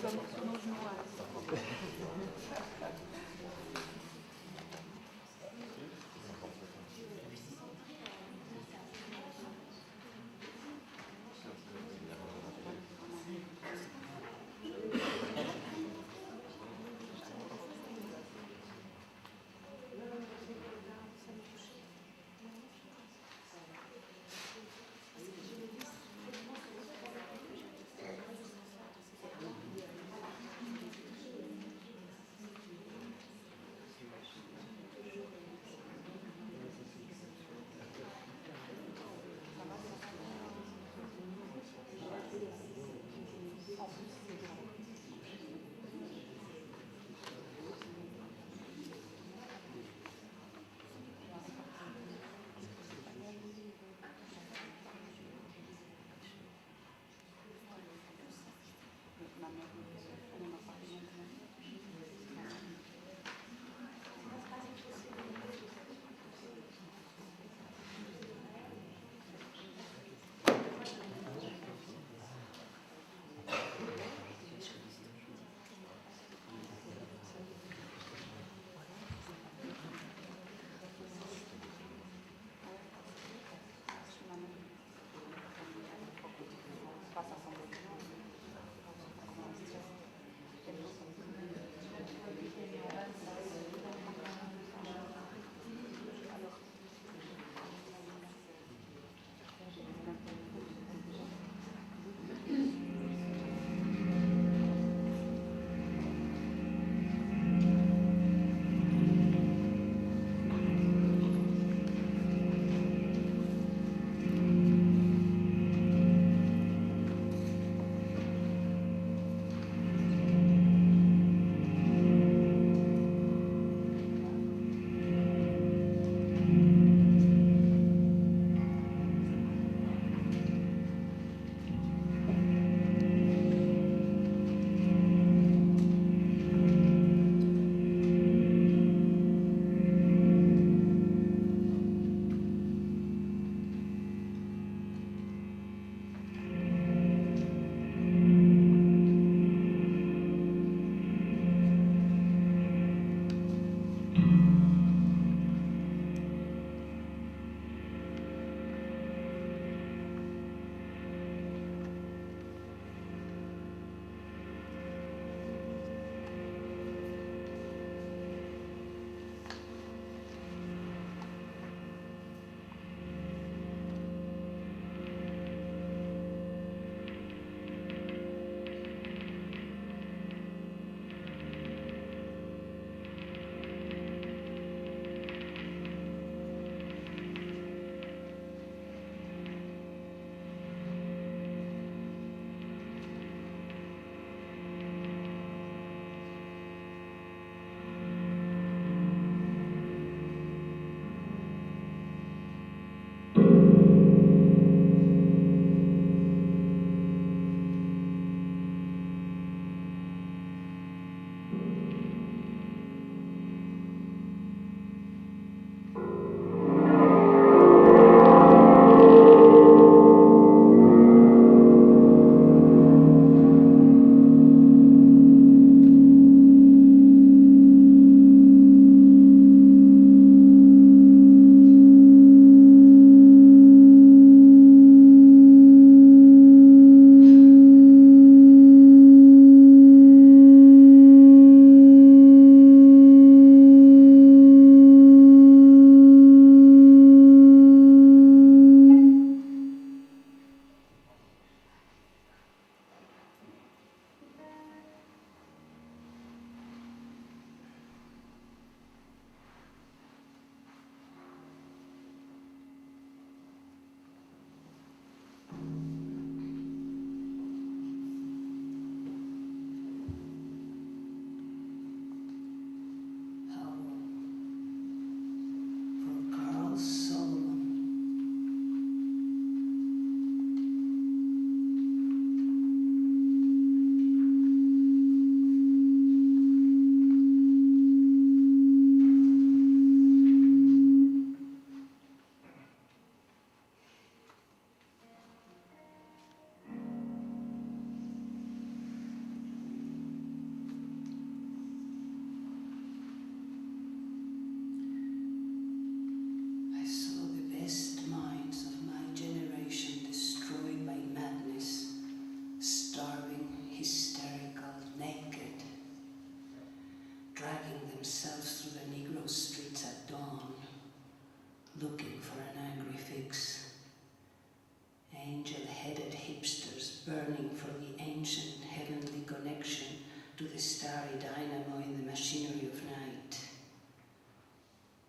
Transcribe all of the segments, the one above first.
Sono żmułami.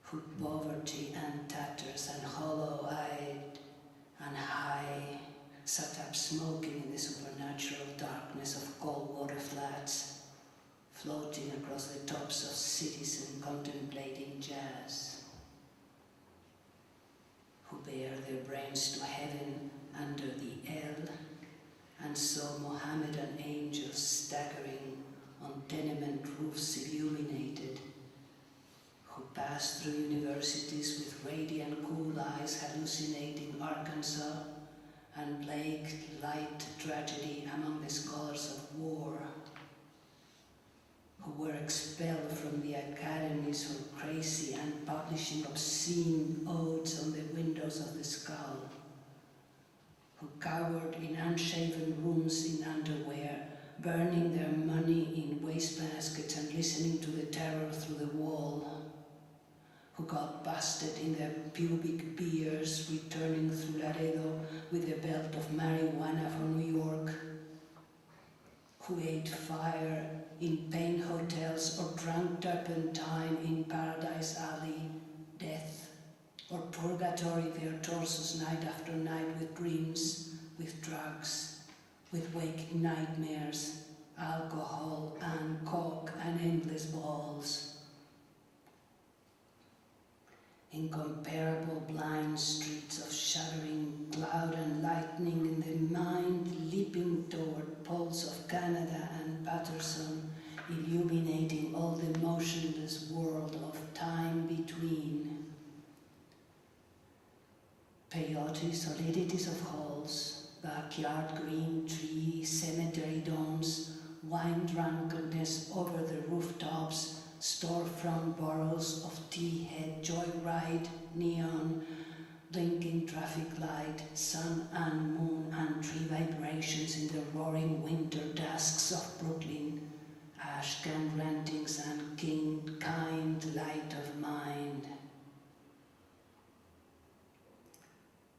who poverty and tatters and hollow-eyed and high sat up smoking in the supernatural darkness of cold water flats, floating across the tops of cities and contemplating jazz, who bare their brains to heaven under the L and saw Mohammedan angels staggering on tenement roofs illuminated, who passed through universities with radiant cool eyes hallucinating Arkansas and plagued light tragedy among the scholars of war, who were expelled from the academies for crazy and publishing obscene odes on the windows of the skull, who cowered in unshaven rooms in underwear, burning their money in wastebaskets and listening to the terror through the wall, who got busted in their pubic beards returning through Laredo with a belt of marijuana from New York, who ate fire in pain hotels or drank turpentine in Paradise Alley, death, or purgatory their torsos night after night with dreams, with drugs, with waking nightmares, alcohol and coke and endless balls. Incomparable blind streets of shuddering cloud and lightning in the mind leaping toward poles of Canada and Patterson, illuminating all the motionless world of time between. Peyote solidities of halls, backyard green trees, cemetery domes, wine drunkenness over the rooftops, storefront boroughs of tea-head, joyride, neon, blinking traffic light, sun and moon and tree vibrations in the roaring winter dusks of Brooklyn, ash can rantings and kind light of mind,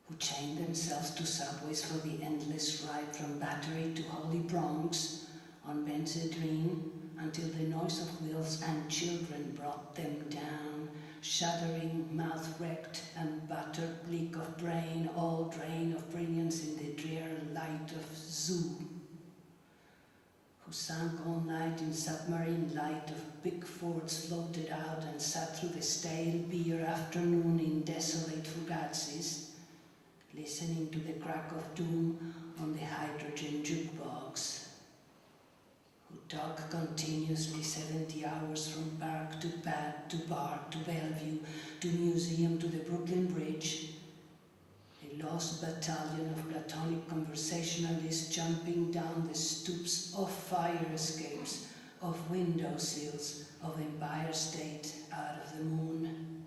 who chain themselves to subways for the endless ride from Battery to Holy Bronx on Benzedrine, until the noise of wheels and children brought them down, shuddering, mouth-wrecked, and buttered bleak of brain, all drain of brilliance in the drear light of zoo, who sank all night in submarine light of big forts floated out and sat through the stale beer afternoon in desolate fugazis, listening to the crack of doom on the hydrogen jukebox, who talk continuously 70 hours from park to pad to bar to Bellevue to museum to the Brooklyn Bridge, a lost battalion of platonic conversationalists jumping down the stoops of fire escapes, of windowsills, of Empire State out of the moon.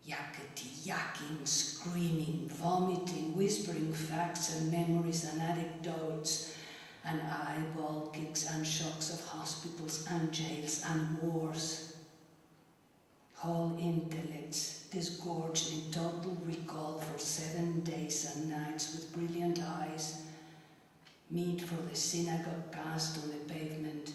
Yakety, yakking, screaming, vomiting, whispering facts and memories and anecdotes, and eyeball kicks and shocks of hospitals and jails and wars. Whole intellects disgorged in total recall for 7 days and nights with brilliant eyes, meet for the synagogue cast on the pavement,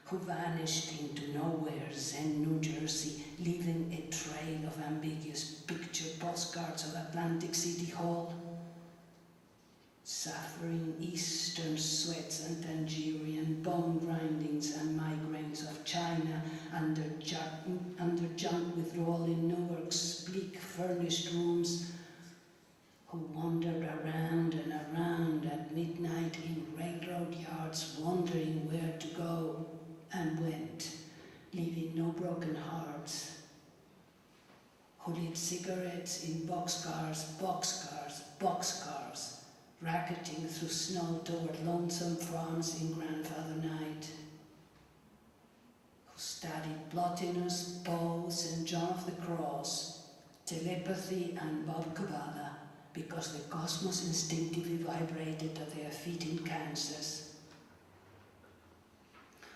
who vanished into nowhere, Zen, New Jersey, leaving a trail of ambiguous picture postcards of Atlantic City Hall, suffering eastern sweats and Tangerian bone grindings and migraines of China under junk withdrawal in Newark's bleak furnished rooms, who wandered around and around at midnight in railroad yards, wondering where to go, and went, leaving no broken hearts, who lit cigarettes in boxcars, racketing through snow toward lonesome farms in grandfather night, who studied Plotinus, Poe, St. John of the Cross, telepathy and Bob Kabbalah, because the cosmos instinctively vibrated at their feet in Kansas,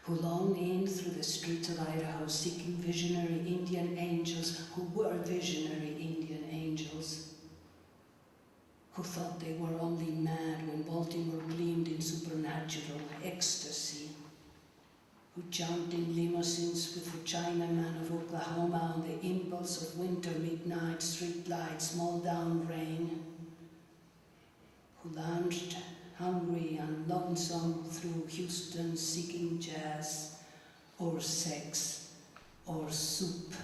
who long in through the streets of Idaho seeking visionary Indian angels who were visionary Indian angels, who thought they were only mad when Baltimore gleamed in supernatural ecstasy, who who jumped in limousines with the Chinaman of Oklahoma on the impulse of winter midnight streetlights, small down rain, who lounged hungry and lonesome through Houston seeking jazz or sex or soup,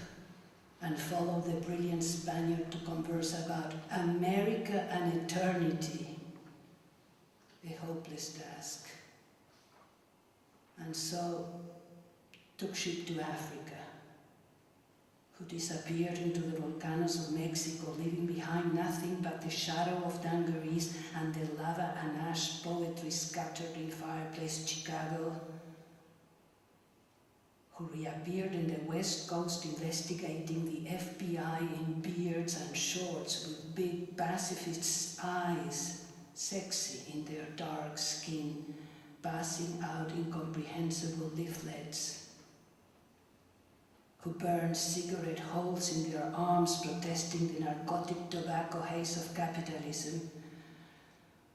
and followed the brilliant Spaniard to converse about America and eternity, a hopeless task. And so took ship to Africa, who disappeared into the volcanoes of Mexico, leaving behind nothing but the shadow of dungarees and the lava and ash poetry scattered in fireplace Chicago, who reappeared in the West Coast investigating the FBI in beards and shorts with big pacifist eyes, sexy in their dark skin, passing out incomprehensible leaflets, who burned cigarette holes in their arms protesting the narcotic tobacco haze of capitalism,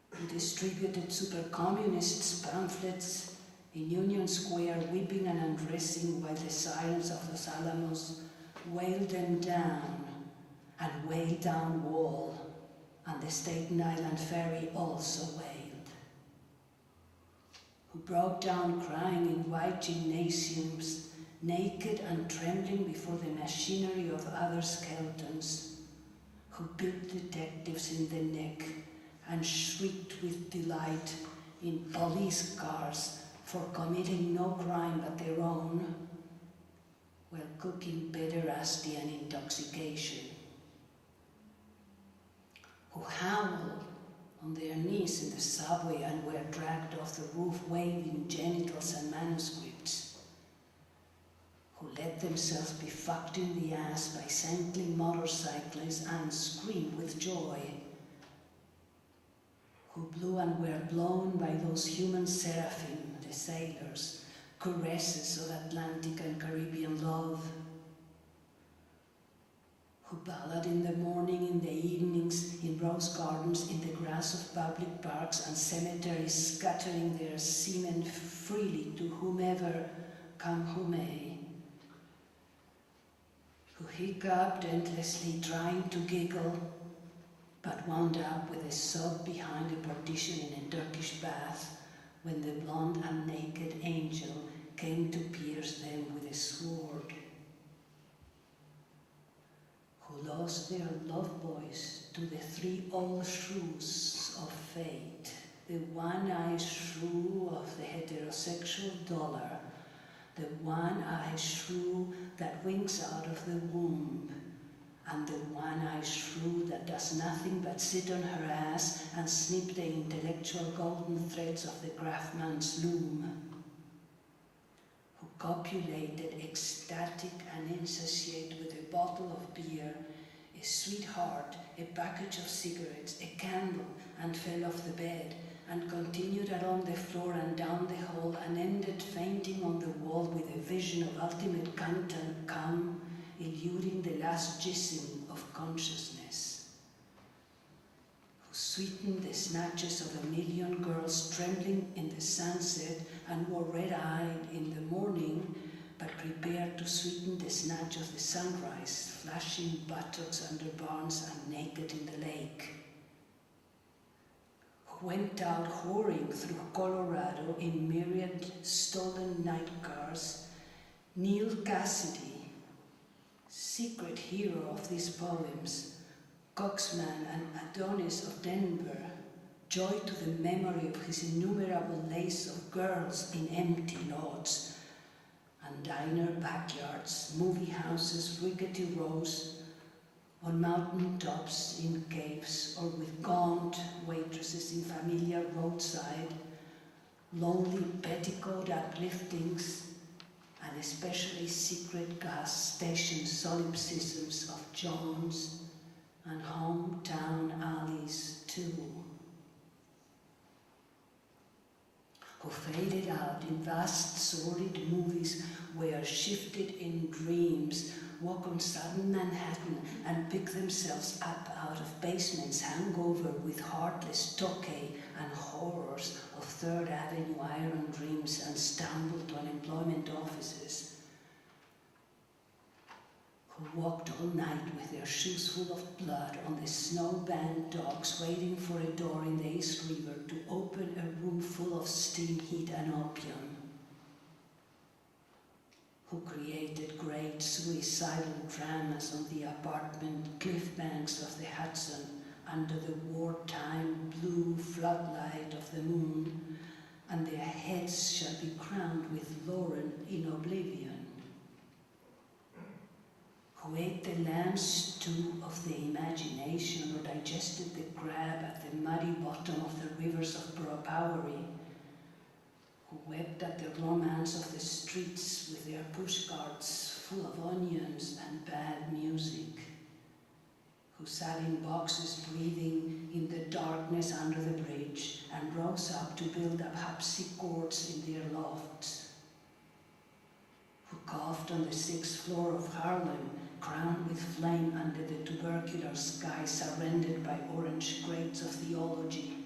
who distributed super-communists' pamphlets in Union Square, weeping and undressing while the sirens of Los Alamos wailed them down, and wailed down Wall, and the Staten Island ferry also wailed, who broke down crying in white gymnasiums, naked and trembling before the machinery of other skeletons, who bit detectives in the neck and shrieked with delight in police cars for committing no crime but their own, while cooking pederasty and intoxication, who howled on their knees in the subway and were dragged off the roof waving genitals and manuscripts, who let themselves be fucked in the ass by saintly motorcyclists and screamed with joy, who blew and were blown by those human seraphim, the sailors, caresses of Atlantic and Caribbean love, who ballad in the morning, in the evenings, in rose gardens, in the grass of public parks and cemeteries, scattering their semen freely to whomever come who may, who hiccuped endlessly trying to giggle, but wound up with a sob behind a partition in a Turkish bath when the blonde and naked angel came to pierce them with a sword, who lost their love voice to the three old shrews of fate, the one-eyed shrew of the heterosexual dollar, the one-eyed shrew that winks out of the womb, and the one-eyed shrew that does nothing but sit on her ass and snip the intellectual golden threads of the craftsman's loom, who copulated ecstatic and insatiate with a bottle of beer, a sweetheart, a package of cigarettes, a candle, and fell off the bed, and continued along the floor and down the hall, and ended fainting on the wall with a vision of ultimate cunt and cum, eluding the last jism of consciousness, who sweetened the snatches of a million girls trembling in the sunset and were red-eyed in the morning, but prepared to sweeten the snatch of the sunrise, flashing buttocks under barns and naked in the lake, who went out whoring through Colorado in myriad stolen night cars, Neil Cassidy, secret hero of these poems, Coxman and Adonis of Denver, joy to the memory of his innumerable lace of girls in empty lots, and diner backyards, movie houses, rickety rows, on mountain tops, in caves, or with gaunt waitresses in familiar roadside, lonely petticoat upliftings, and especially secret gas station solipsisms of Jones and hometown alleys too, who faded out in vast sordid movies where shifted in dreams walk on sudden Manhattan and pick themselves up out of basements hangover with heartless Tokay and horrors of Third Avenue iron dreams and stumble to unemployment offices, who walked all night with their shoes full of blood on the snow-banked docks waiting for a door in the East River to open a room full of steam, heat and opium, who created great suicidal dramas on the apartment cliff banks of the Hudson under the wartime blue floodlight of the moon, and their heads shall be crowned with laurel in oblivion, who ate the lamb stew of the imagination or digested the crab at the muddy bottom of the rivers of Bowery, who wept at the romance of the streets with their pushcarts full of onions and bad music, who sat in boxes breathing in the darkness under the bridge and rose up to build up harpsichords in their lofts, who coughed on the 6th floor of Harlem, crowned with flame under the tubercular sky surrendered by orange crates of theology,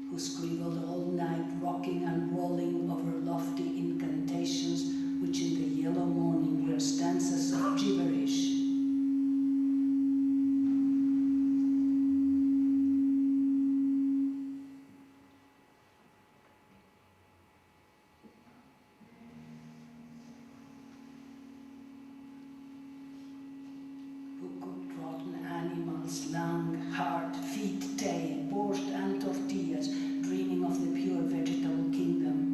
who scribbled all night rocking and rolling over lofty incantations which in the yellow morning were stanzas of gibberish, who cooked rotten animals, lung, heart, feet, tail, borscht and tortillas, dreaming of the pure vegetable kingdom,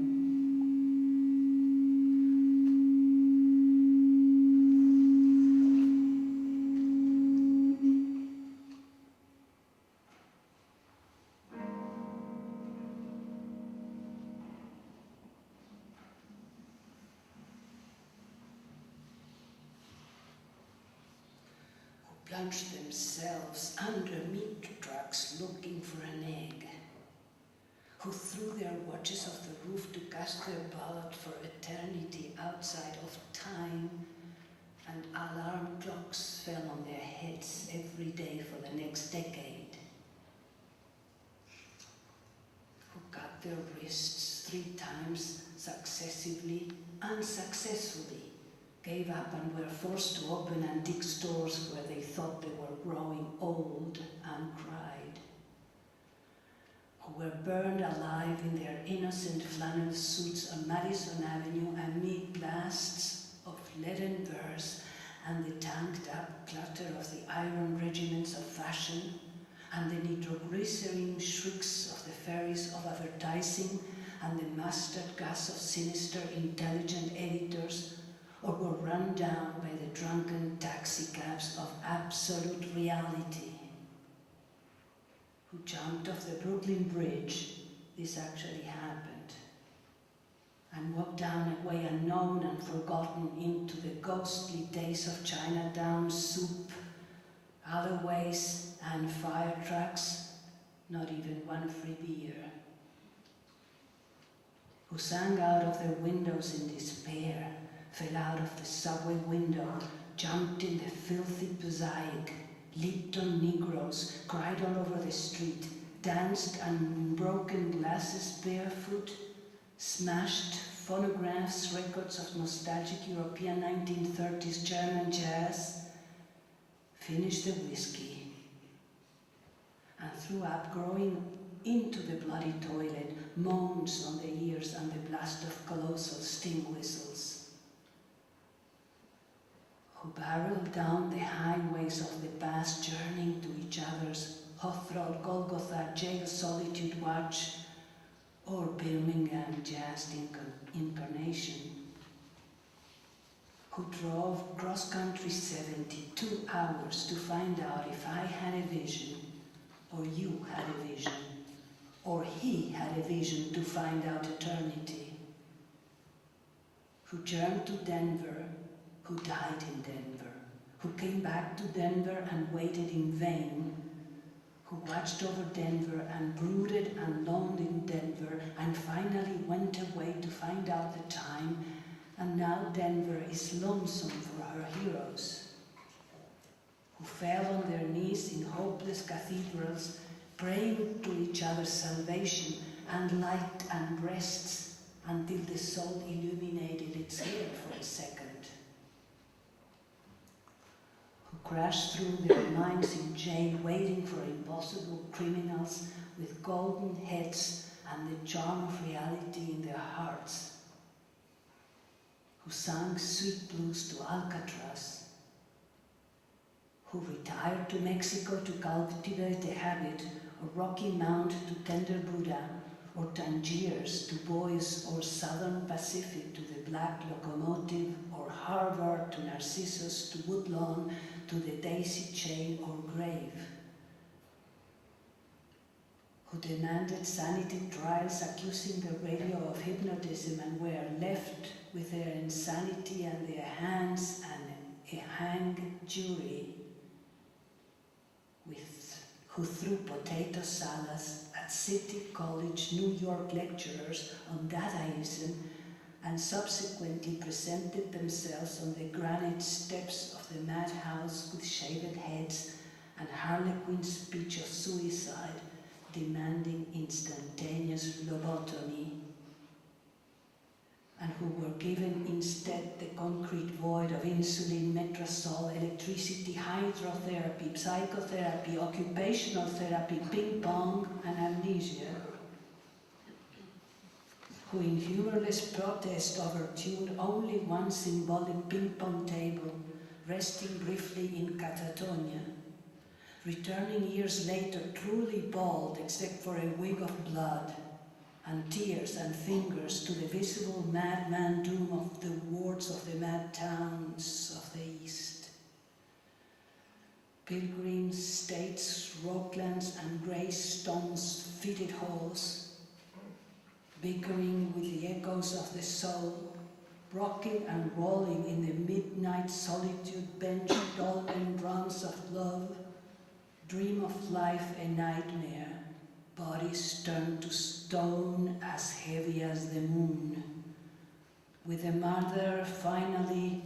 plunged themselves under meat trucks looking for an egg, who threw their watches off the roof to cast their ballot for eternity outside of time, and alarm clocks fell on their heads every day for the next decade, who cut their wrists 3 times successively, unsuccessfully, gave up and were forced to open antique stores where they thought they were growing old and cried, who were burned alive in their innocent flannel suits on Madison Avenue amid blasts of leaden verse and the tanked-up clatter of the iron regiments of fashion and the nitroglycerin shrieks of the ferries of advertising and the mustard gas of sinister intelligent editors, or were run down by the drunken taxicabs of absolute reality, who jumped off the Brooklyn Bridge, this actually happened, and walked down a way unknown and forgotten into the ghostly days of Chinatown soup, alleyways and fire trucks, not even one free beer, who sang out of their windows in despair, fell out of the subway window, jumped in the filthy mosaic, leaped on Negroes, cried all over the street, danced on broken glasses barefoot, smashed phonographs, records of nostalgic European 1930s German jazz, finished the whiskey, and threw up, growing into the bloody toilet, moans on the ears and the blast of colossal steam whistles, who barreled down the highways of the past, journeying to each other's Hothrod, Golgotha, Jail, Solitude Watch, or Birmingham Jazz Incarnation, who drove cross-country 72 hours to find out if I had a vision, or you had a vision, or he had a vision to find out eternity, who journeyed to Denver, who died in Denver, who came back to Denver and waited in vain, who watched over Denver and brooded and longed in Denver and finally went away to find out the time And now Denver is lonesome for her heroes, who fell on their knees in hopeless cathedrals, praying to each other's salvation and light and rests until the soul illuminated its head for a second. Who crashed through their minds in jail, waiting for impossible criminals with golden heads and the charm of reality in their hearts. Who sang sweet blues to Alcatraz. Who retired to Mexico to cultivate the habit, or Rocky Mount to tender Buddha, or Tangiers to Boise, or Southern Pacific to the Black Locomotive, or Harvard to Narcissus, to Woodlawn, to the Daisy Chain or Grave. Who demanded sanity trials accusing the radio of hypnotism and were left with their insanity and their hands and a hang jury who threw potato salads at City College New York lecturers on Dadaism and subsequently presented themselves on the granite steps of the madhouse with shaved heads and Harlequin speech of suicide, demanding instantaneous lobotomy, and who were given instead the concrete void of insulin, metrazole, electricity, hydrotherapy, psychotherapy, occupational therapy, ping pong, and amnesia, who in humorless protest overtuned only one symbolic ping pong table, resting briefly in catatonia, returning years later truly bald except for a wig of blood, and tears and fingers to the visible madman doom of the wards of the mad towns of the East. Pilgrims, states, rocklands, and grey stones fitted halls, bickering with the echoes of the soul, rocking and rolling in the midnight solitude bench dolmen drums of love, dream of life a nightmare, bodies turned to stone as heavy as the moon, with the mother finally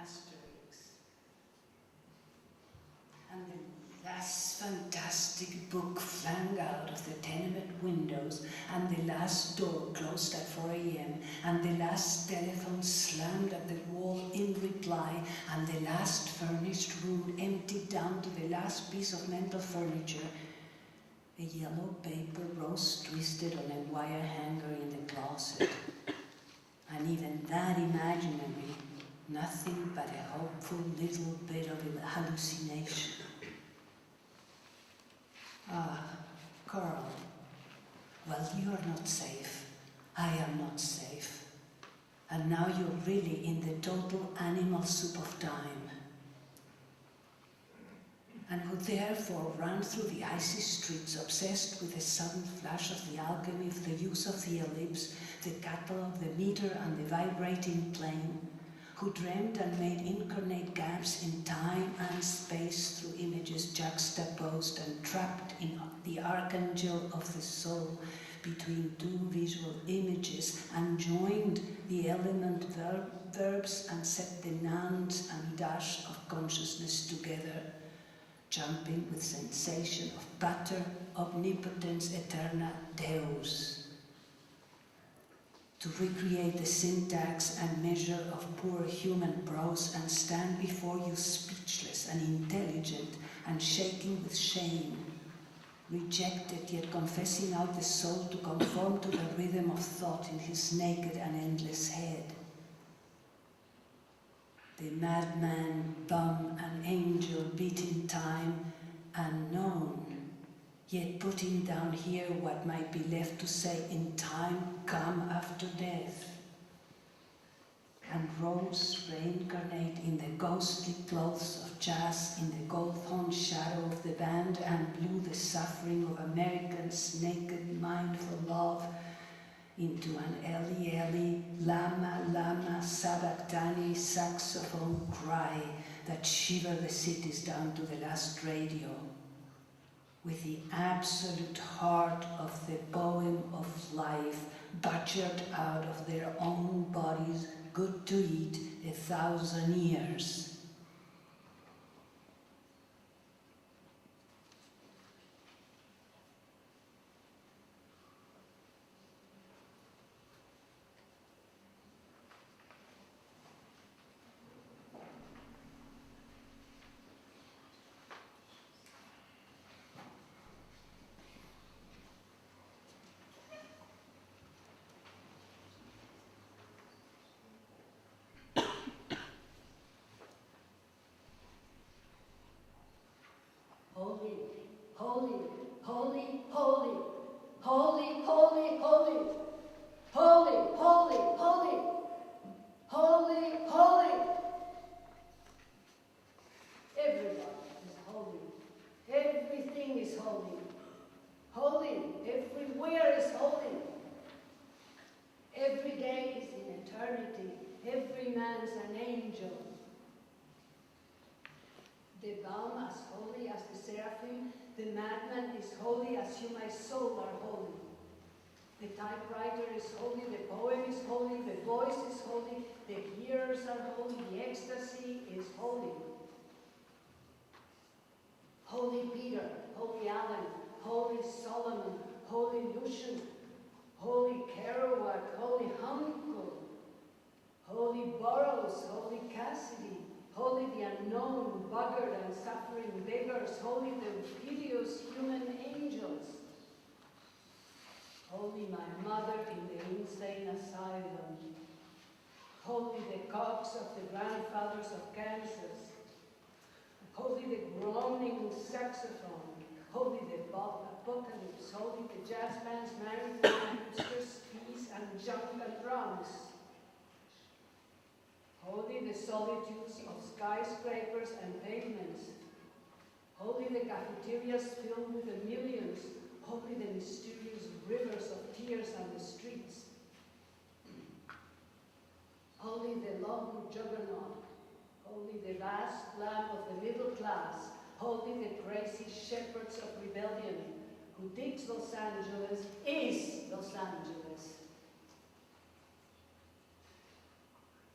Asterix. And the last fantastic book flung out of the tenement windows, and the last door closed at 4 a.m., and the last telephone slammed at the wall in reply, and the last furnished room emptied down to the last piece of mental furniture. A yellow paper rose twisted on a wire hanger in the closet. And even that imaginary, nothing but a hopeful little bit of hallucination. Ah, Carl, well, you're not safe. I am not safe. And now you're really in the total animal soup of time. And who therefore ran through the icy streets obsessed with a sudden flash of the alchemy of the use of the ellipse, the catalog, the meter, and the vibrating plane, who dreamt and made incarnate gaps in time and space through images juxtaposed and trapped in the archangel of the soul between two visual images, and joined the element verbs and set the nouns and dash of consciousness together, jumping with sensation of pater, omnipotens, aeterna, Deus. To recreate the syntax and measure of poor human prose and stand before you speechless and intelligent and shaking with shame, rejected yet confessing out the soul to conform to the rhythm of thought in his naked and endless head. The madman, bum, and angel beating time, unknown, yet putting down here what might be left to say in time come after death. And rose reincarnate in the ghostly clothes of jazz, in the gold-honed shadow of the band, and blew the suffering of Americans' naked mind for love into an Eli Eli, Lama Lama Sabachthani saxophone cry that shivered the cities down to the last radio, with the absolute heart of the poem of life butchered out of their own bodies, good to eat 1,000 years. Holy, holy, holy, holy, holy, holy, holy, holy, holy, holy, holy, holy. Everyone is holy. Everything is holy. Holy, everywhere is holy. Every day is in eternity. Every man's an angel. The balm as holy as the seraphim, the madman is holy as you, my soul, are holy. The typewriter is holy, the poem is holy, the voice is holy, the hearers are holy, the ecstasy is holy. Holy Peter, holy Alan, holy Solomon, holy Lucian, holy Kerouac, holy Humble, holy Burroughs, holy Cassidy, holy the unknown, buggered and suffering beggars, holy the hideous human angels, holy my mother in the insane asylum, holy the cocks of the grandfathers of Kansas, holy the groaning saxophone, holy the apocalypse, holy the jazz bands, married and hipsters, peace and junk and drums, holy the solitudes of skyscrapers and pavements, holy the cafeterias filled with the millions, holy the mysterious rivers of tears on the streets, holy the long juggernaut, holy the vast lamb of the middle class, holy the crazy shepherds of rebellion, who thinks Los Angeles is Los Angeles.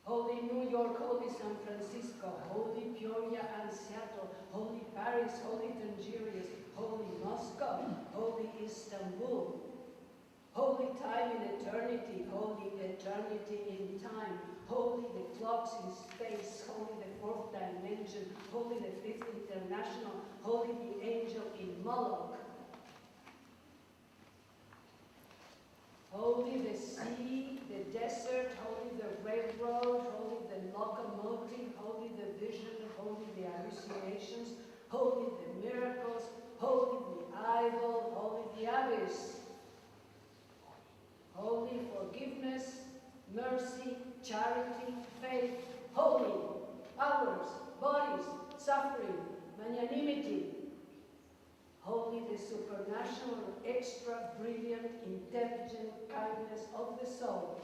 Holy New York, holy San Francisco, holy Peoria and Seattle, holy Paris, holy Tangiers, holy Moscow, holy Istanbul, holy time in eternity, holy eternity in time, holy the clocks in space, holy the fourth dimension, holy the fifth international, holy the angel in Moloch, holy the sea, the desert, holy the railroad, holy the locomotive, holy the vision, holy the hallucinations, holy the miracles, holy the idol, holy the abyss, holy forgiveness, mercy, charity, faith, holy, hours, bodies, suffering, magnanimity, holy the supernatural, extra brilliant, intelligent kindness of the soul,